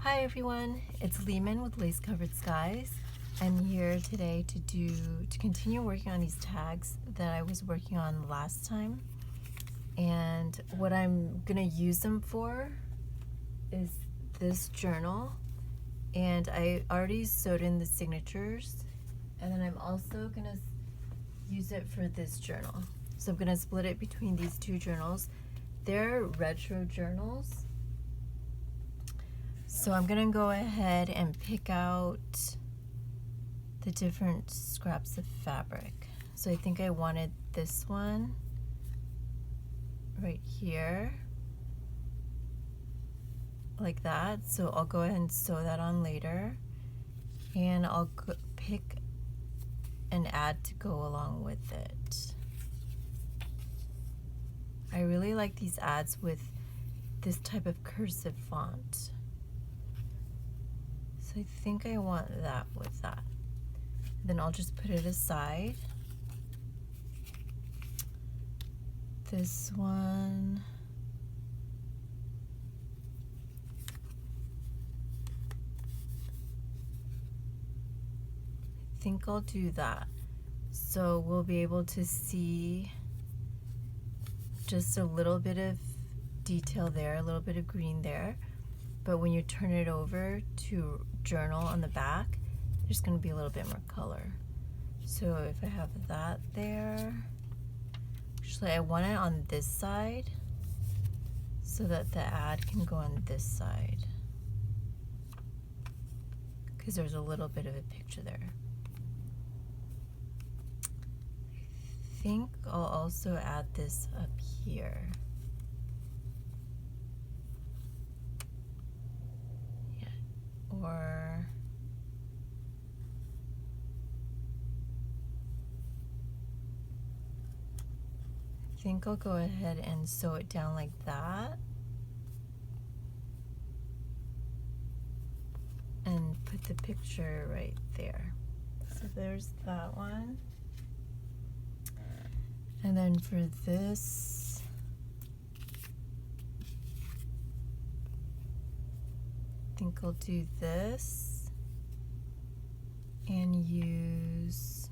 Hi everyone, it's Lehman with Lace Covered Skies. I'm here today to continue working on these tags that I was working on last time. And what I'm gonna use them for is this journal. And I already sewed in the signatures, and then I'm also gonna use it for this journal. So I'm gonna split it between these two journals. They're retro journals. So I'm gonna go ahead and pick out the different scraps of fabric. So I think I wanted this one right here, like that. So I'll go ahead and sew that on later, and I'll pick an ad to go along with it. I really like these ads with this type of cursive font. So I think I want that with that. Then I'll just put it aside. This one. I think I'll do that. So we'll be able to see just a little bit of detail there, a little bit of green there. But when you turn it over to journal on the back, there's going to be a little bit more color. So if I have that there, actually I want it on this side so that the ad can go on this side, because there's a little bit of a picture there. I think I'll also add this up here. Yeah, or I think I'll go ahead and sew it down like that and put the picture right there. So there's that one. And then for this, I think I'll do this and use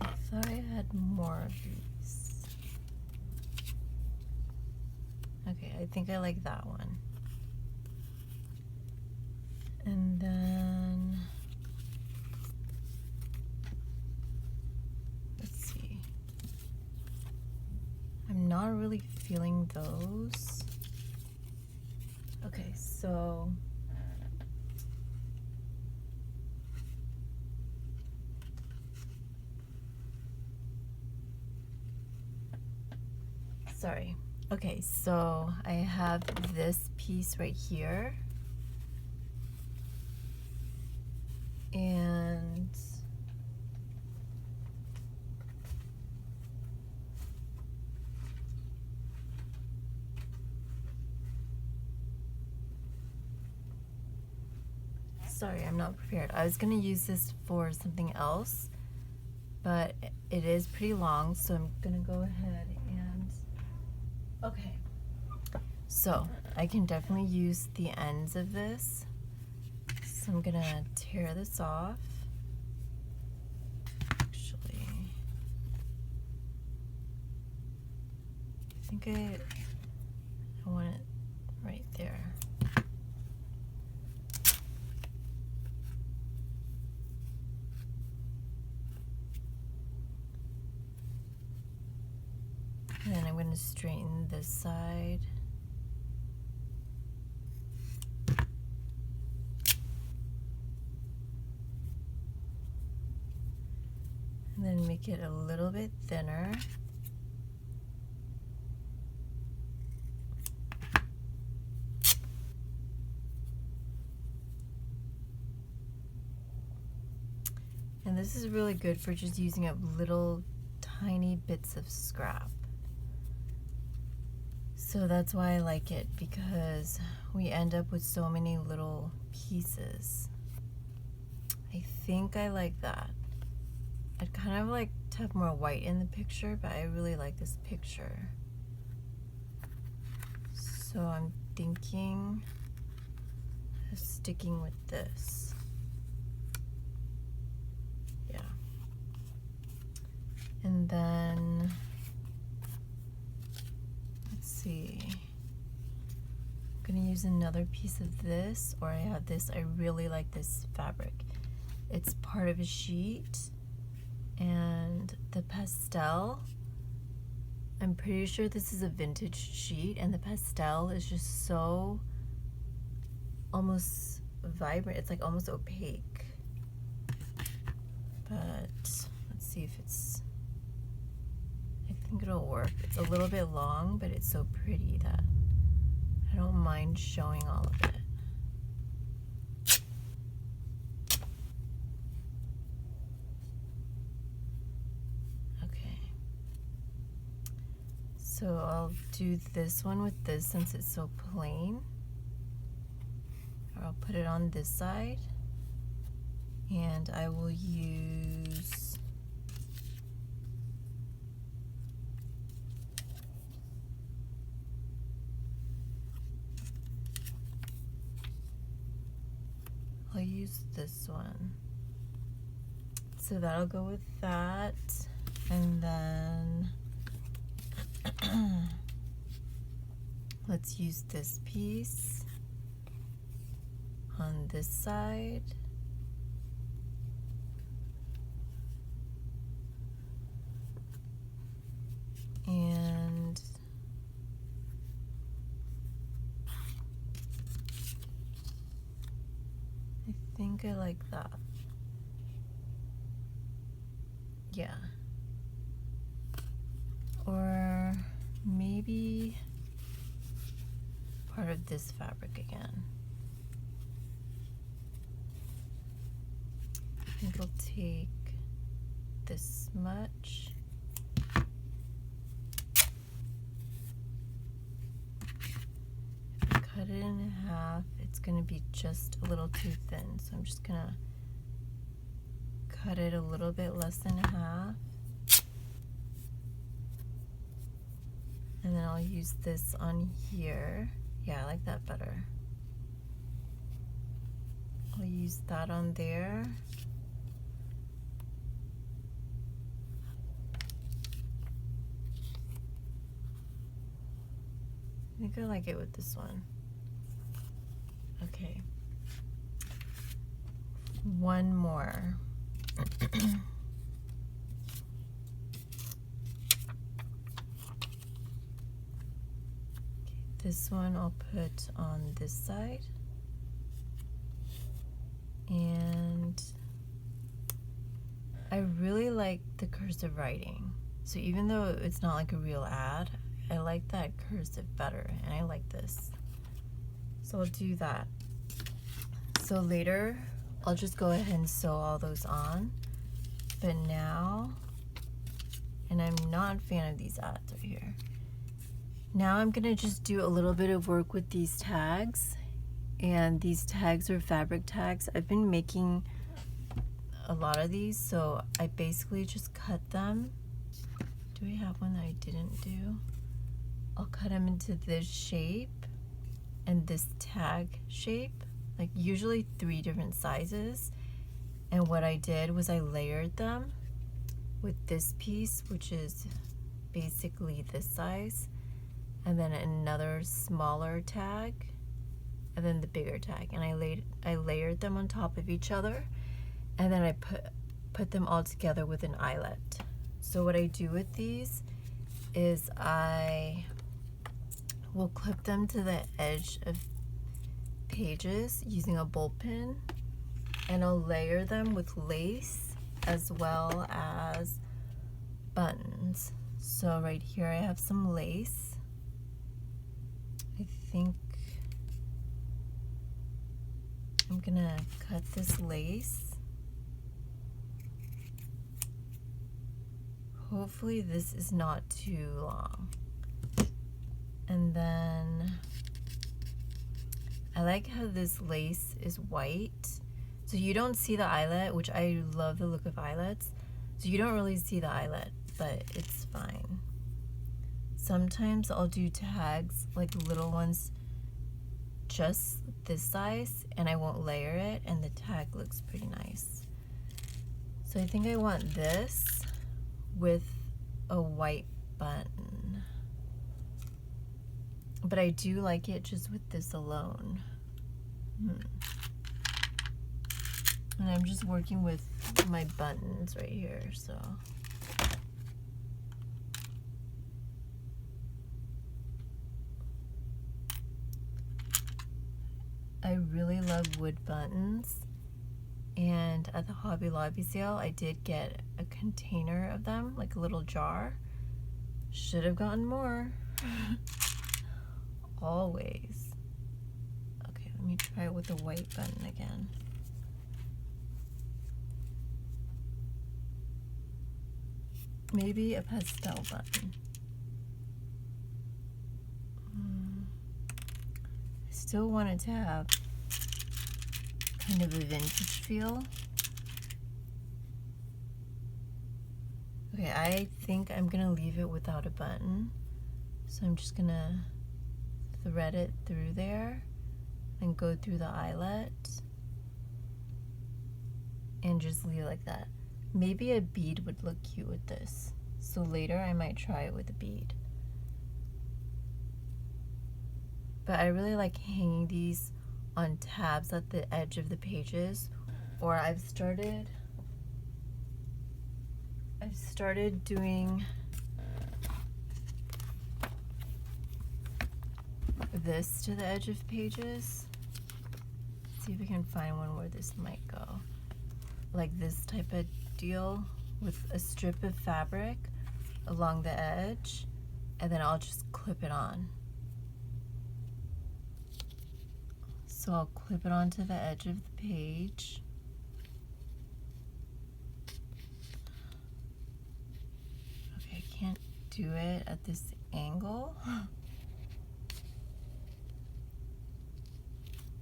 I thought I had more of these. Okay, I think I like that one. And then let's see. I'm not really feeling those. Okay, so sorry. Okay, so I have this piece right here, and sorry, I'm not prepared. I was gonna use this for something else, but it is pretty long, so I'm gonna go ahead and, okay. So I can definitely use the ends of this. So I'm gonna tear this off. Actually, I think I want it right there. And then I'm going to straighten this side. And then make it a little bit thinner. this is really good for just using up little tiny bits of scrap. So that's why I like it, because we end up with so many little pieces. I think I like that. I'd kind of like to have more white in the picture, but I really like this picture. So I'm thinking of sticking with this. Yeah. And then, let's see. I'm gonna use another piece of this, or I have this. I really like this fabric. It's part of a sheet, and the pastel, I'm pretty sure this is a vintage sheet, and the pastel is just so almost vibrant. It's like almost opaque. But let's see if it's, I think it'll work. It's a little bit long, but it's so pretty that I don't mind showing all of it. So I'll do this one with this since it's so plain. Or I'll put it on this side. And I will use this one. So that'll go with that. And then let's use this piece on this side. And I think I like that. Yeah. Or maybe part of this fabric again. I think I'll take this much. If I cut it in half, it's gonna be just a little too thin, so I'm just gonna cut it a little bit less than half. And then I'll use this on here. Yeah, I like that better. I'll use that on there. I think I like it with this one. Okay. One more. This one I'll put on this side. And I really like the cursive writing. So even though it's not like a real ad, I like that cursive better, and I like this. So I'll do that. So later, I'll just go ahead and sew all those on. But now, and I'm not a fan of these ads right here. Now I'm gonna just do a little bit of work with these tags. And these tags are fabric tags. I've been making a lot of these, so I basically just cut them. Do we have one that I didn't do? I'll cut them into this shape and this tag shape, like usually 3 different sizes. And what I did was I layered them with this piece, which is basically this size, and then another smaller tag, and then the bigger tag, and I layered them on top of each other, and then I put them all together with an eyelet. So what I do with these is I will clip them to the edge of pages using a bolt pin, and I'll layer them with lace as well as buttons. So right here I have some lace. I think I'm gonna cut this lace hopefully this is not too long. And then I like how this lace is white. So you don't see the eyelet, which I love the look of eyelets. So you don't really see the eyelet, but it's fine. Sometimes I'll do tags, like little ones, just this size, and I won't layer it, and the tag looks pretty nice. So I think I want this with a white button. But I do like it just with this alone. And I'm just working with my buttons right here, so. I really love wood buttons. And at the Hobby Lobby sale, I did get a container of them, like a little jar. Should have gotten more. Always. Okay, let me try it with the white button again. Maybe a pastel button. I still want it to have kind of a vintage feel. Okay, I think I'm gonna leave it without a button. So I'm just gonna thread it through there and go through the eyelet and just leave it like that. Maybe a bead would look cute with this. So later I might try it with a bead. But I really like hanging these on tabs at the edge of the pages, or I've started doing this to the edge of pages. Let's see if we can find one where this might go. Like this type of deal with a strip of fabric along the edge, and then I'll just clip it on. So I'll clip it onto the edge of the page. Okay, I can't do it at this angle.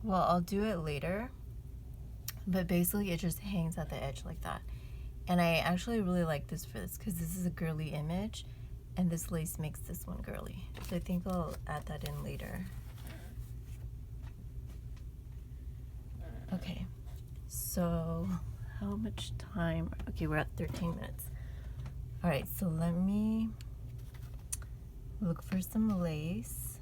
Well, I'll do it later, but basically it just hangs at the edge like that. And I actually really like this for this because this is a girly image, and this lace makes this one girly. So I think I'll add that in later. Okay, so how much time? Okay, we're at 13 minutes. All right, so let me look for some lace.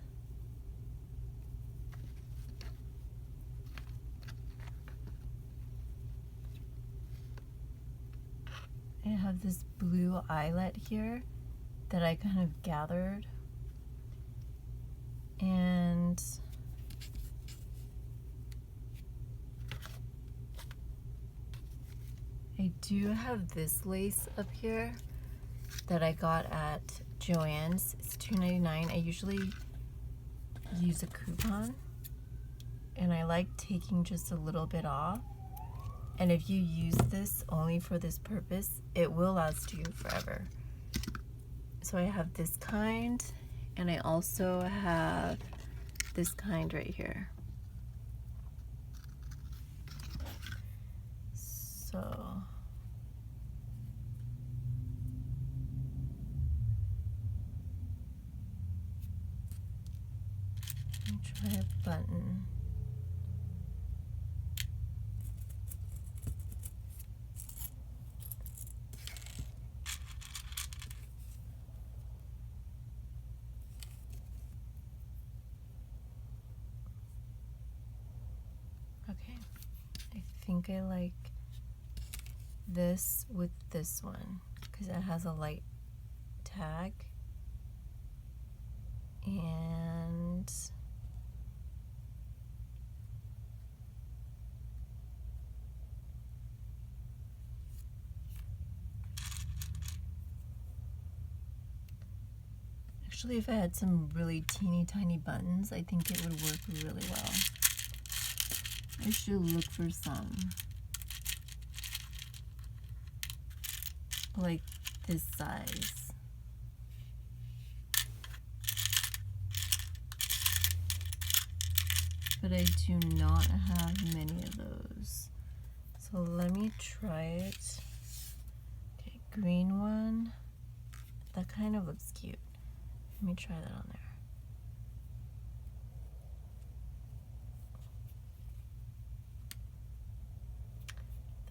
I have this blue eyelet here that I kind of gathered. And I do have this lace up here that I got at Joann's. It's $2.99. I usually use a coupon, and I like taking just a little bit off. And if you use this only for this purpose, it will last you forever. So I have this kind, and I also have this kind right here. So let me try a button. Okay, I think I like this with this one because it has a light tag, and actually if I had some really teeny tiny buttons, I think it would work really well. I should look for some like this size. But I do not have many of those. So let me try it. Okay, green one. That kind of looks cute. Let me try that on there.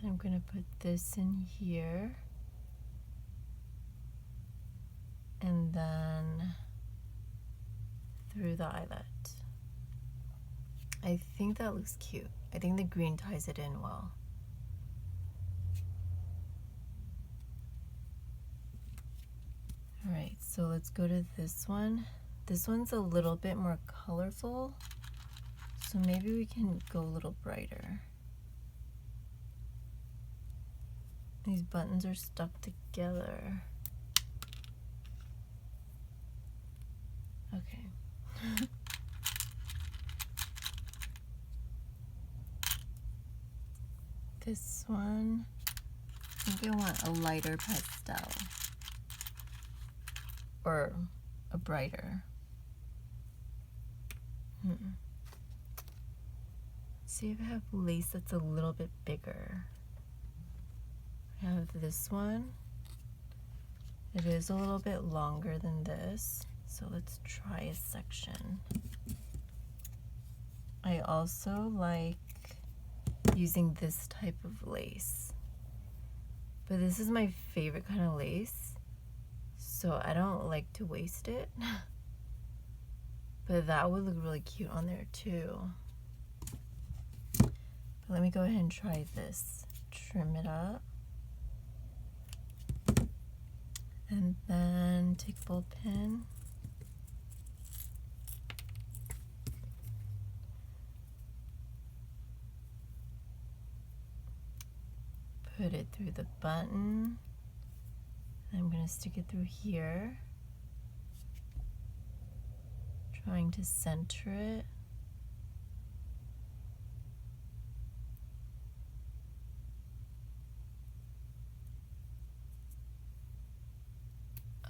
Then I'm gonna put this in here. And then through the eyelet. I think that looks cute. I think the green ties it in well. Alright, so let's go to this one. This one's a little bit more colorful, so maybe we can go a little brighter. These buttons are stuck together. Okay. This one, I think I want a lighter pastel. Or a brighter. See if I have lace that's a little bit bigger. I have this one. It is a little bit longer than this, so let's try a section. I also like using this type of lace, but this is my favorite kind of lace, so I don't like to waste it. But that would look really cute on there too. But let me go ahead and try this. Trim it up. And then take a ball pen. Put it through the button. I'm going to stick it through here. Trying to center it.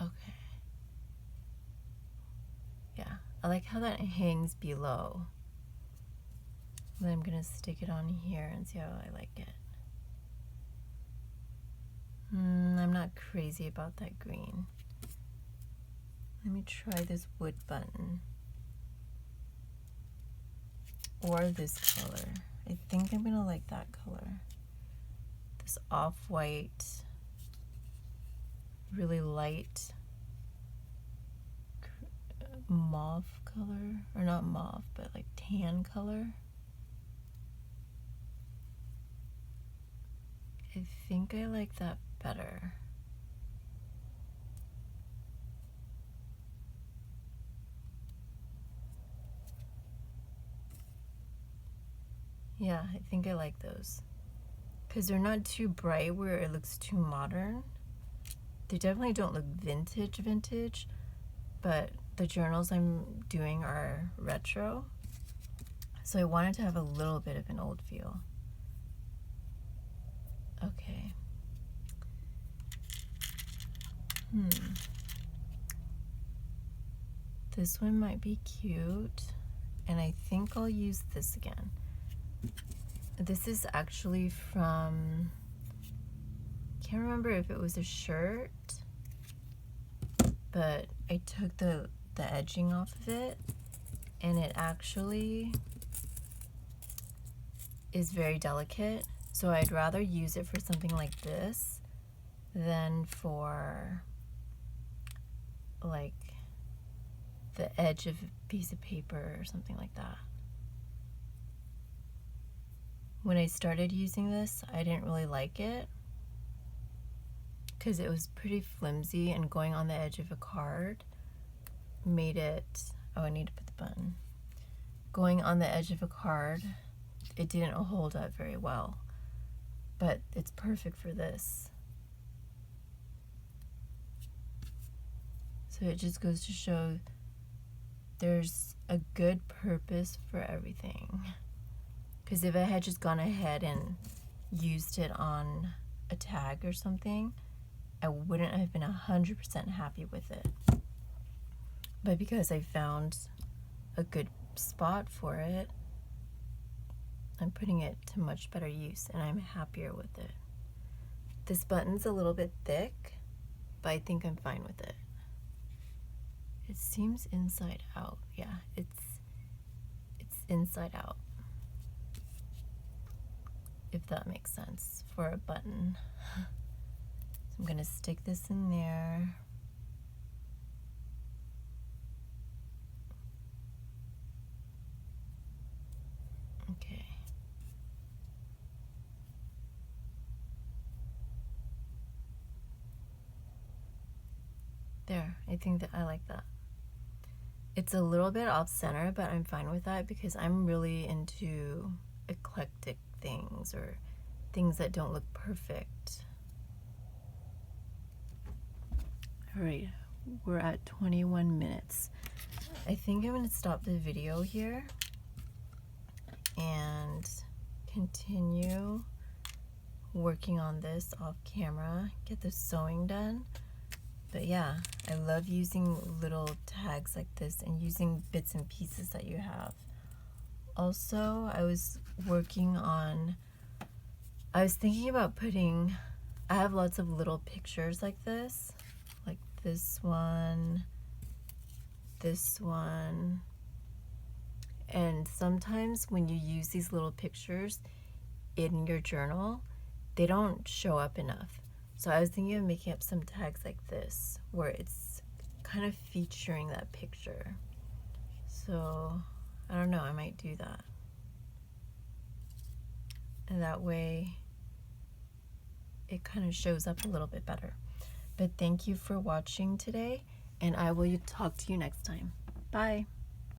Okay. Yeah, I like how that hangs below. Then I'm going to stick it on here and see how I like it. I'm not crazy about that green. Let me try this wood button. Or this color. I think I'm gonna like that color. This off-white, really light mauve color. Or not mauve, but like tan color. I think I like that better. Yeah, I think I like those. Because they're not too bright where it looks too modern. They definitely don't look vintage, but the journals I'm doing are retro. So I wanted to have a little bit of an old feel. Okay. This one might be cute, and I think I'll use this again. This is actually from, can't remember if it was a shirt, but I took the edging off of it, and it actually is very delicate, so I'd rather use it for something like this than for like the edge of a piece of paper or something like that. When I started using this, I didn't really like it because it was pretty flimsy, and going on the edge of a card made it, oh, I need to put the button. Going on the edge of a card, it didn't hold up very well, but it's perfect for this. So it just goes to show there's a good purpose for everything. Because if I had just gone ahead and used it on a tag or something, I wouldn't have been 100% happy with it. But because I found a good spot for it, I'm putting it to much better use and I'm happier with it. This button's a little bit thick, but I think I'm fine with it. It seems inside out. Yeah, it's inside out, if that makes sense for a button. So I'm gonna stick this in there. Okay. There, I think that I like that. It's a little bit off center, but I'm fine with that because I'm really into eclectic things or things that don't look perfect. All right, we're at 21 minutes. I think I'm gonna stop the video here and continue working on this off camera, get the sewing done. But yeah, I love using little tags like this and using bits and pieces that you have. Also, I was thinking about putting, I have lots of little pictures like this one, this one. And sometimes when you use these little pictures in your journal, they don't show up enough. So I was thinking of making up some tags like this, where it's kind of featuring that picture. So, I don't know, I might do that. And that way, it kind of shows up a little bit better. But thank you for watching today, and I will talk to you next time. Bye.